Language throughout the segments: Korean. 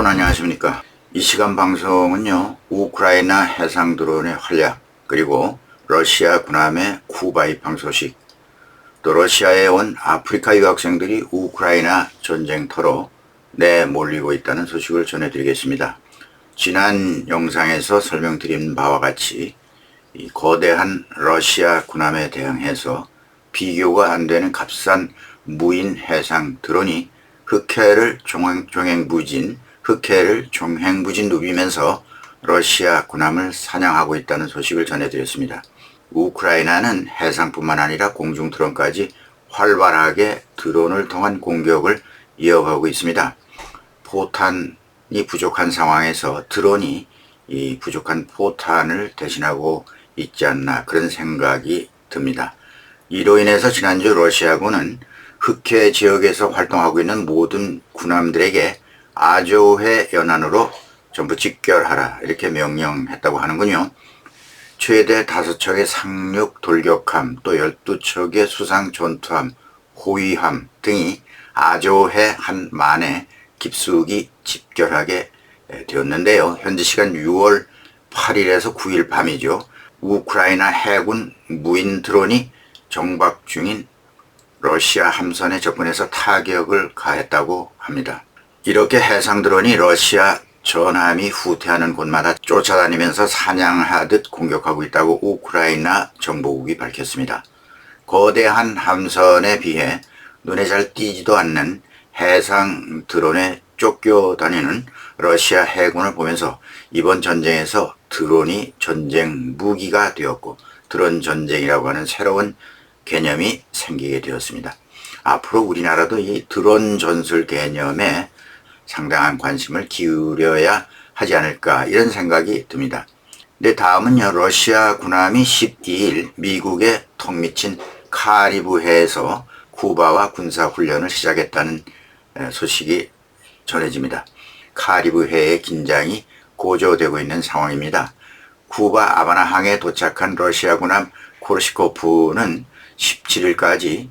여러분 안녕하십니까. 이 시간 방송은요, 우크라이나 해상 드론의 활약, 그리고 러시아 군함의 쿠바 입항 소식, 또 러시아에 온 아프리카 유학생들이 우크라이나 전쟁터로 내몰리고 있다는 소식을 전해드리겠습니다. 지난 영상에서 설명드린 바와 같이 이 거대한 러시아 군함에 대응해서 비교가 안 되는 값싼 무인 해상 드론이 흑해를 종횡무진 누비면서 러시아 군함을 사냥하고 있다는 소식을 전해드렸습니다. 우크라이나는 해상뿐만 아니라 공중 드론까지 활발하게 드론을 통한 공격을 이어가고 있습니다. 포탄이 부족한 상황에서 드론이 이 부족한 포탄을 대신하고 있지 않나, 그런 생각이 듭니다. 이로 인해서 지난주 러시아군은 흑해 지역에서 활동하고 있는 모든 군함들에게 아조해 연안으로 전부 직결하라, 이렇게 명령했다고 하는군요. 최대 5척의 상륙 돌격함, 또 12척의 수상 전투함, 호위함 등이 아조해 한 만에 깊숙이 집결하게 되었는데요. 현지 시간 6월 8일에서 9일 밤이죠. 우크라이나 해군 무인 드론이 정박 중인 러시아 함선에 접근해서 타격을 가했다고 합니다. 이렇게 해상 드론이 러시아 전함이 후퇴하는 곳마다 쫓아다니면서 사냥하듯 공격하고 있다고 우크라이나 정보국이 밝혔습니다. 거대한 함선에 비해 눈에 잘 띄지도 않는 해상 드론에 쫓겨다니는 러시아 해군을 보면서 이번 전쟁에서 드론이 전쟁 무기가 되었고, 드론 전쟁이라고 하는 새로운 개념이 생기게 되었습니다. 앞으로 우리나라도 이 드론 전술 개념에 상당한 관심을 기울여야 하지 않을까, 이런 생각이 듭니다. 근데 다음은요, 러시아 군함이 12일 미국의 턱 미친 카리브해에서 쿠바와 군사훈련을 시작했다는 소식이 전해집니다. 카리브해의 긴장이 고조되고 있는 상황입니다. 쿠바 아바나항에 도착한 러시아 군함 코르시코프는 17일까지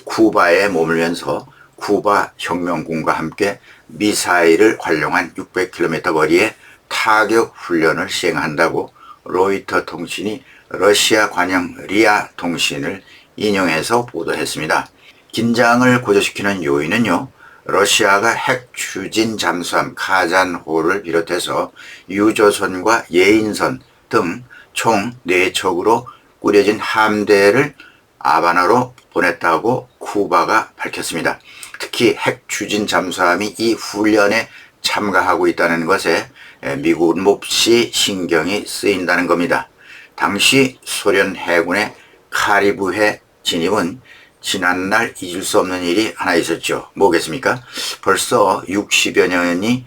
쿠바에 머물면서 쿠바 혁명군과 함께 미사일을 활용한 600km 거리의 타격 훈련을 시행한다고 로이터 통신이 러시아 관영 리아 통신을 인용해서 보도했습니다. 긴장을 고조시키는 요인은요, 러시아가 핵 추진 잠수함 카잔호를 비롯해서 유조선과 예인선 등 총 4척으로 꾸려진 함대를 아바나로 보냈다고 쿠바가 밝혔습니다. 특히 핵 추진 잠수함이 이 훈련에 참가하고 있다는 것에 미국은 몹시 신경이 쓰인다는 겁니다. 당시 소련 해군의 카리브해 진입은 지난날 잊을 수 없는 일이 하나 있었죠. 뭐겠습니까? 벌써 60여 년이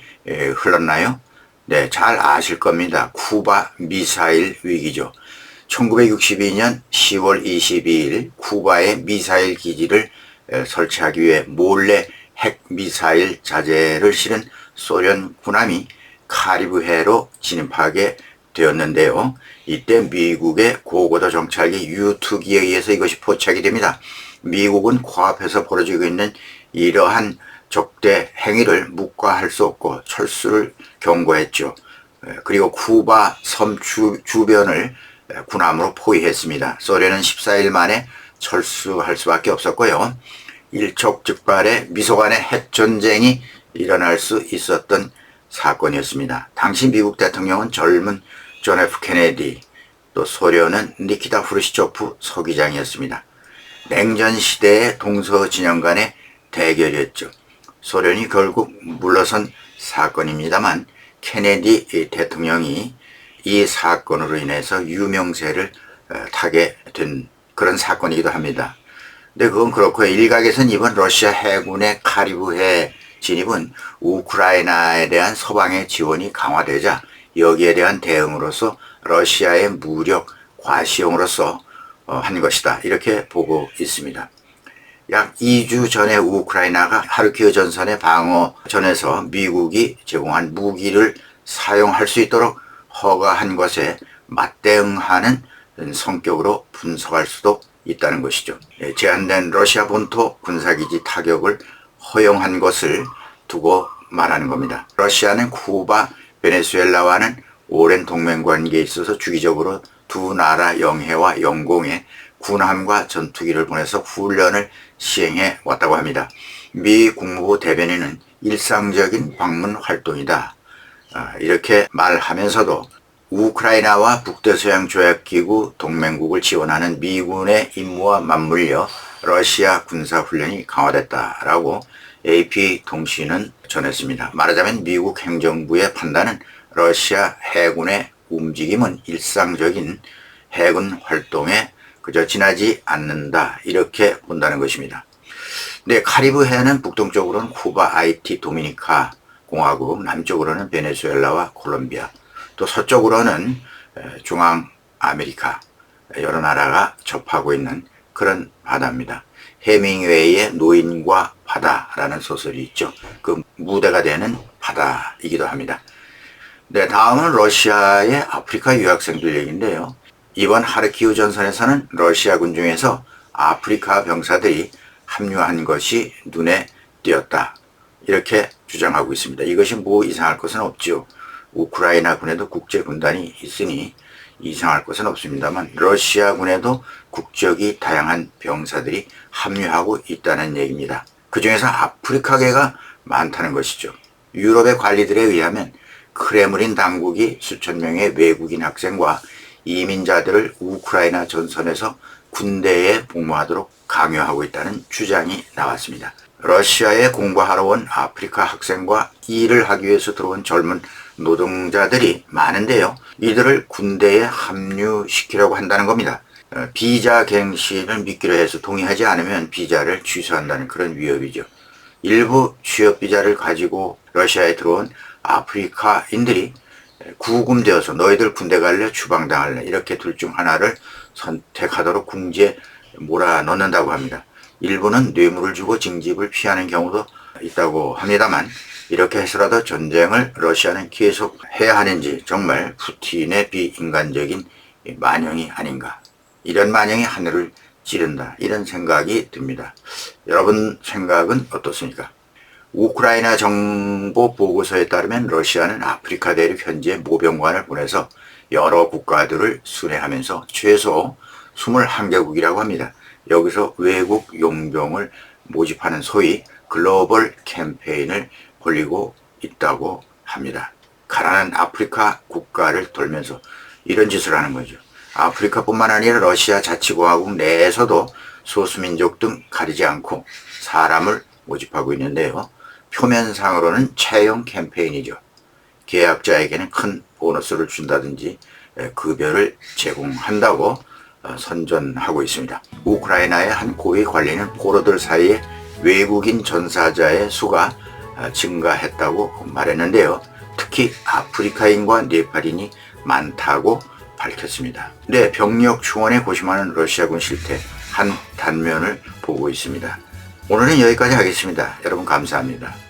흘렀나요? 네, 잘 아실 겁니다. 쿠바 미사일 위기죠. 1962년 10월 22일 쿠바의 미사일 기지를 설치하기 위해 몰래 핵 미사일 자재를 실은 소련 군함이 카리브해로 진입하게 되었는데요. 이때 미국의 고고도 정찰기 U2기에 의해서 이것이 포착이 됩니다. 미국은 코앞에서 벌어지고 있는 이러한 적대 행위를 묵과할 수 없고 철수를 경고했죠. 그리고 쿠바 섬 주변을 군함으로 포위했습니다. 소련은 14일 만에 철수할 수밖에 없었고요. 일촉즉발의 미소간의 핵전쟁이 일어날 수 있었던 사건이었습니다. 당시 미국 대통령은 젊은 존 F 케네디, 또 소련은 니키타 후르시초프 서기장이었습니다. 냉전 시대의 동서진영 간의 대결이었죠. 소련이 결국 물러선 사건입니다만 케네디 대통령이 이 사건으로 인해서 유명세를 타게 된 그런 사건이기도 합니다. 근데 그건 그렇고요. 일각에서는 이번 러시아 해군의 카리브해 진입은 우크라이나에 대한 서방의 지원이 강화되자 여기에 대한 대응으로서 러시아의 무력 과시용으로서 한 것이다, 이렇게 보고 있습니다. 약 2주 전에 우크라이나가 하르키우 전선의 방어전에서 미국이 제공한 무기를 사용할 수 있도록 허가한 것에 맞대응하는 성격으로 분석할 수도 있다는 것이죠. 제한된 러시아 본토 군사기지 타격을 허용한 것을 두고 말하는 겁니다. 러시아는 쿠바, 베네수엘라와는 오랜 동맹관계에 있어서 주기적으로 두 나라 영해와 영공에 군함과 전투기를 보내서 훈련을 시행해 왔다고 합니다. 미 국무부 대변인은 일상적인 방문 활동이다, 이렇게 말하면서도 우크라이나와 북대서양조약기구 동맹국을 지원하는 미군의 임무와 맞물려 러시아 군사훈련이 강화됐다라고 AP통신은 전했습니다. 말하자면 미국 행정부의 판단은 러시아 해군의 움직임은 일상적인 해군 활동에 그저 지나지 않는다, 이렇게 본다는 것입니다. 네, 카리브해는 북동쪽으로는 쿠바, 아이티, 도미니카 공화국, 남쪽으로는 베네수엘라와 콜롬비아, 또 서쪽으로는 중앙 아메리카 여러 나라가 접하고 있는 그런 바다입니다. 해밍웨이의 노인과 바다라는 소설이 있죠. 그 무대가 되는 바다이기도 합니다. 네, 다음은 러시아의 아프리카 유학생들 얘기인데요. 이번 하르키우 전선에서는 러시아군 중에서 아프리카 병사들이 합류한 것이 눈에 띄었다, 이렇게 주장하고 있습니다. 이것이 뭐 이상할 것은 없죠. 우크라이나 군에도 국제군단이 있으니 이상할 것은 없습니다만 러시아 군에도 국적이 다양한 병사들이 합류하고 있다는 얘기입니다. 그 중에서 아프리카계가 많다는 것이죠. 유럽의 관리들에 의하면 크레므린 당국이 수천 명의 외국인 학생과 이민자들을 우크라이나 전선에서 군대에 복무하도록 강요하고 있다는 주장이 나왔습니다. 러시아에 공부하러 온 아프리카 학생과 일을 하기 위해서 들어온 젊은 노동자들이 많은데요. 이들을 군대에 합류시키려고 한다는 겁니다. 비자 갱신을 미끼로 해서 동의하지 않으면 비자를 취소한다는 그런 위협이죠. 일부 취업비자를 가지고 러시아에 들어온 아프리카인들이 구금되어서 너희들 군대 갈래, 추방당할래, 이렇게 둘 중 하나를 선택하도록 궁지에 몰아넣는다고 합니다. 일부는 뇌물을 주고 징집을 피하는 경우도 있다고 합니다만 이렇게 해서라도 전쟁을 러시아는 계속 해야 하는지 정말 푸틴의 비인간적인 만행이 아닌가, 이런 만행이 하늘을 찌른다, 이런 생각이 듭니다. 여러분 생각은 어떻습니까? 우크라이나 정보 보고서에 따르면 러시아는 아프리카 대륙 현지에 모병관을 보내서 여러 국가들을 순회하면서 최소 21개국이라고 합니다. 여기서 외국 용병을 모집하는 소위 글로벌 캠페인을 벌이고 있다고 합니다. 가난한 아프리카 국가를 돌면서 이런 짓을 하는 거죠. 아프리카뿐만 아니라 러시아 자치공화국 내에서도 소수민족 등 가리지 않고 사람을 모집하고 있는데요. 표면상으로는 채용 캠페인이죠. 계약자에게는 큰 보너스를 준다든지 급여를 제공한다고 선전하고 있습니다. 우크라이나의 한 고위 관리는 포로들 사이에 외국인 전사자의 수가 증가했다고 말했는데요. 특히 아프리카인과 네팔인이 많다고 밝혔습니다. 네, 병력 충원에 고심하는 러시아군 실태 한 단면을 보고 있습니다. 오늘은 여기까지 하겠습니다. 여러분 감사합니다.